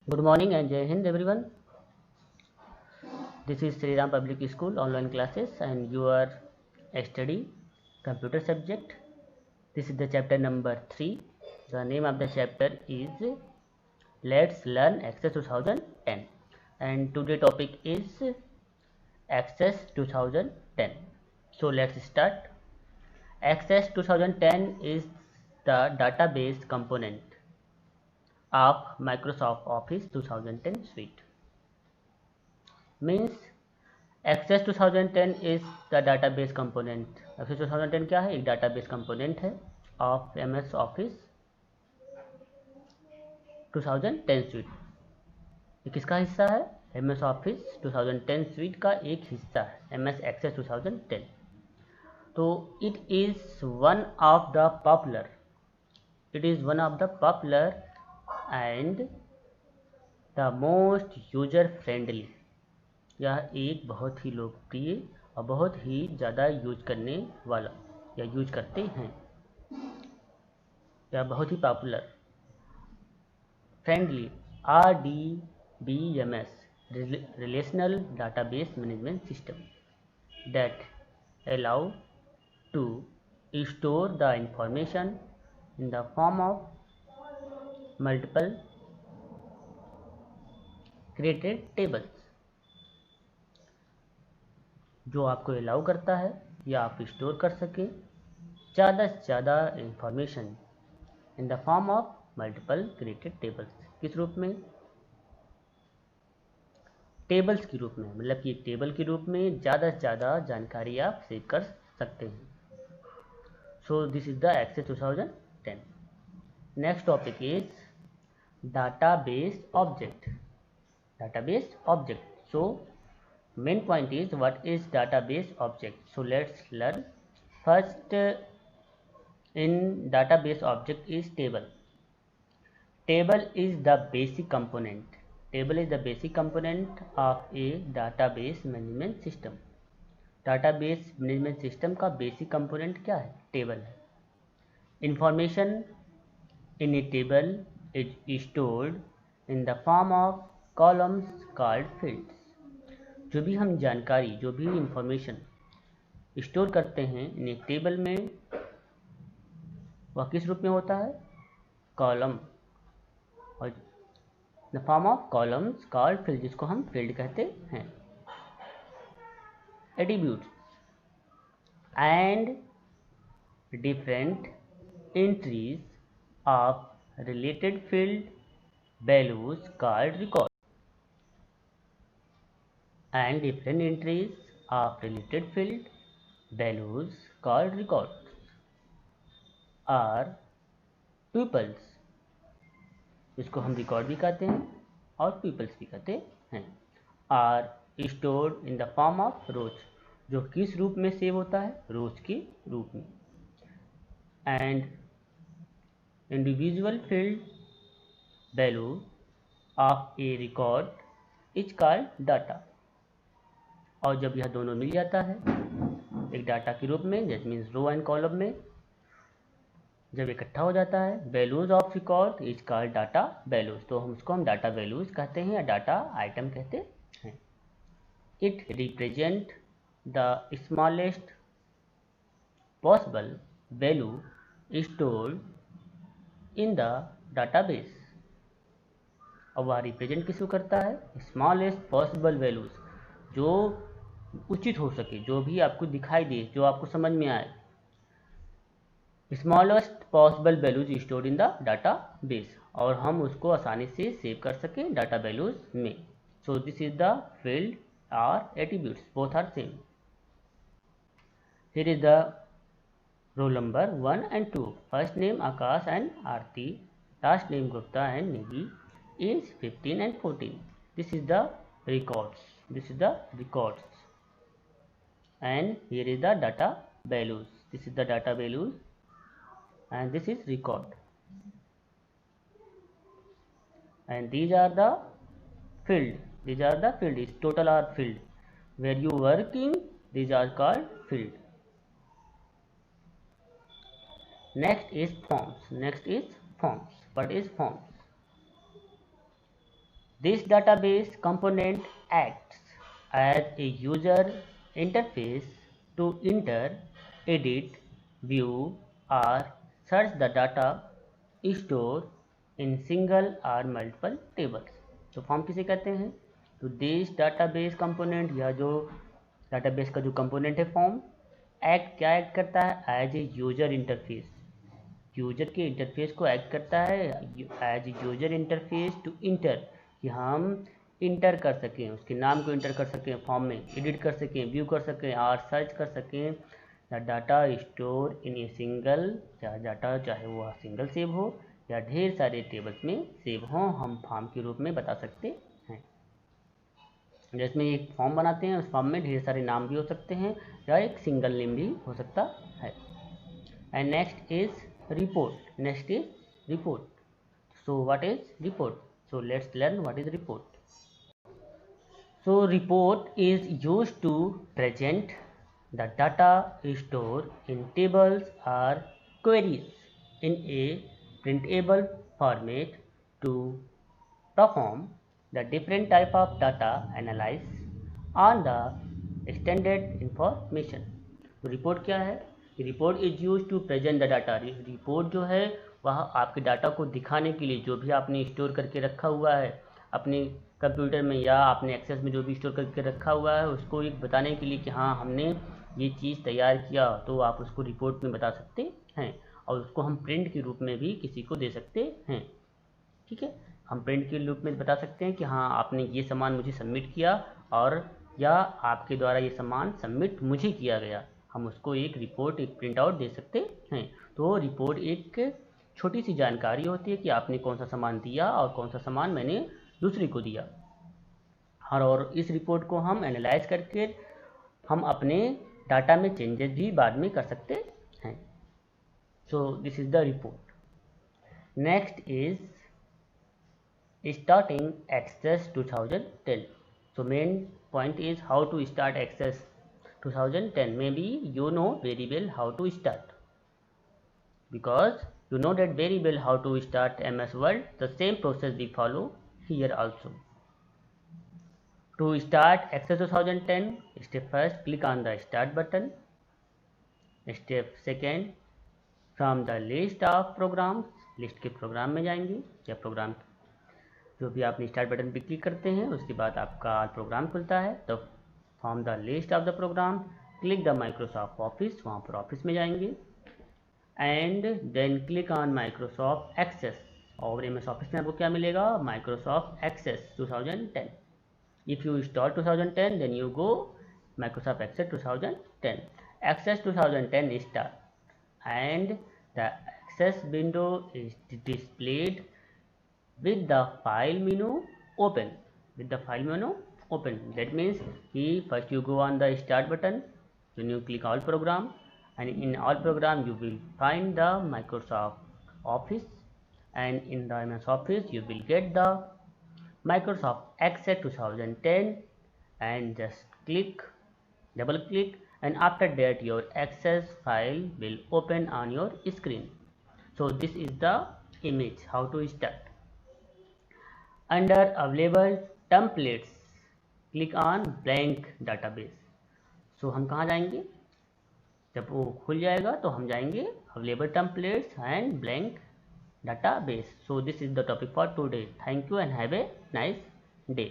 Good morning and Jai Hind everyone. This is Sri Ram Public School online classes and you are study computer subject. This is the chapter number 3. The name of the chapter is Let's Learn Access 2010 and today topic is Access 2010. So let's start. Access 2010 is the database component of Microsoft Office 2010 suite. Means Access 2010 is the database component. Access 2010 क्या है? एक database component है of MS Office 2010 suite. ये किसका हिस्सा है? MS Office 2010 suite का एक हिस्सा है MS Access 2010. तो it is one of the popular and the most user friendly. यह एक बहुत ही लोकप्रिय और बहुत ही ज़्यादा यूज करने वाला या यूज करते हैं, यह बहुत ही popular friendly RDBMS relational database management system that allow to store the information in the form of multiple created tables, जो आपको अलाउ करता है या आप स्टोर कर सकें ज़्यादा से ज़्यादा information in the form of multiple created tables. किस रूप में? टेबल्स के रूप में, मतलब कि एक टेबल के रूप में ज़्यादा से ज़्यादा जानकारी आप सेव कर सकते हैं. So this is the Access 2010. Next topic is database object. So main point is what is database object. So let's learn. First in database object is table. Table is the basic component of a database management system. database management system का basic component क्या है? table है. Information in a table is stored in the form of columns called fields. जो भी हम जानकारी, जो भी इंफॉर्मेशन स्टोर करते हैं इन एक टेबल में, वह किस रूप में होता है? कॉलम, और the form of columns called field, जिसको हम फील्ड कहते हैं. Attributes and different entries of related field values called record. And different entries of related field values called records are tuples, इसको हम रिकॉर्ड भी कहते हैं और ट्यूपल्स भी कहते हैं. Are stored in the form of rows, जो किस रूप में सेव होता है? रोज के रूप में. And individual field value of A record is called data. और जब यह दोनों मिल जाता है एक डाटा के रूप में, that means row and column में, जब इकट्ठा हो जाता है, values of record is called data values. तो हम डाटा वैल्यूज कहते हैं या डाटा आइटम कहते हैं. It represent the smallest possible value stored in the database. और वह रिप्रेजेंट किसको करता है? स्मॉलेस्ट पॉसिबल वैल्यूज, जो उचित हो सके, जो भी आपको दिखाई दे, जो आपको समझ में आए. Smallest possible values stored in the data base, और हम उसको आसानी से सेव कर सकें डाटा वैल्यूज में. So this is the field or attributes, both are same. Here is the roll number 1 and 2. First name Akash and Aarti, last name Gupta and Nidhi. Age 15 and 14. This is the records. And here is the data values. This is the data values and this is record, and these are the field is total are field where you working, these are called field. Next is forms. What is forms? This database component acts as a user interface to enter, edit, view, or search the data stored in single or multiple tables. तो form किसे कहते हैं? तो this database component, यह जो database का जो component है फॉर्म, क्या एक्ट करता है? As a user interface, user के इंटरफेस को एक्ट करता है as user interface to enter, कि हम इंटर कर सकें, उसके नाम को इंटर कर सकें फॉर्म में, एडिट कर सकें, व्यू कर सकें और सर्च कर सकें the data store in a single, data चाहे वो सिंगल सेव हो या ढेर सारे टेबल्स में सेव हों, हम फॉर्म के रूप में बता सकते हैं। जिसमें एक फॉर्म बनाते हैं, उस फॉर्म में ढेर सारे नाम भी हो सकते हैं या एक सिंगल नेम भी हो सकता है। And next is report. Next is report. So what is report? So let's learn what is report. So report is used to present the data stored in tables or queries in a printable format to perform the different type of data analysis on the extended information. तो report क्या है? Report is use to present the data. Report जो है वह आपके data को दिखाने के लिए, जो भी आपने स्टोर करके रखा हुआ है अपने कंप्यूटर में या आपने एक्सेस में जो भी स्टोर करके रखा हुआ है, उसको एक बताने के लिए कि हाँ हमने ये चीज़ तैयार किया, तो आप उसको रिपोर्ट में बता सकते हैं। और उसको हम प्रिंट के रूप में भी किसी को दे सकते हैं। ठीक है, हम प्रिंट के रूप में बता सकते हैं कि हाँ आपने ये सामान मुझे सबमिट किया, और या आपके द्वारा ये सामान सबमिट मुझे किया गया, हम उसको एक रिपोर्ट, एक प्रिंट आउट दे सकते हैं। तो रिपोर्ट एक छोटी सी जानकारी होती है कि आपने कौन सा सामान दिया और कौन सा सामान मैंने दूसरे को दिया, और इस रिपोर्ट को हम एनालाइज करके हम अपने डाटा में चेंजेस भी बाद में कर सकते हैं। So this is the report. Next is starting Access 2010. So main point is how to start Access 2010. Maybe you know very well how to start, because you know that very well how to start MS Word. The same process we follow here also. To start Access 2010, step first, click on the start button. Step second, from the list of programs, list के programme में जाएंगे, या programme जो भी आपने start button पर click करते हैं उसके बाद आपका प्रोग्राम खुलता है। तो from the list of the program click the Microsoft Office, वहाँ पर ऑफिस में जाएंगे, and then click on Microsoft Access. और MS ऑफिस में आपको क्या मिलेगा? Microsoft Access 2010। If you install 2010 then you go Microsoft Access 2010। Access 2010 start and the Access window is displayed with the file menu open. With the file menu open, that means first you go on the start button, then you click all program, and in all program you will find the Microsoft Office, and in the MS Office you will get the Microsoft Access 2010, and just double click, and after that your Access file will open on your screen. So this is the image how to start. Under available templates click on blank database. So हम कहाँ जाएंगे? जब वो खुल जाएगा तो हम जाएंगे available templates and blank database. So this is the topic for today. Thank you and have a nice day.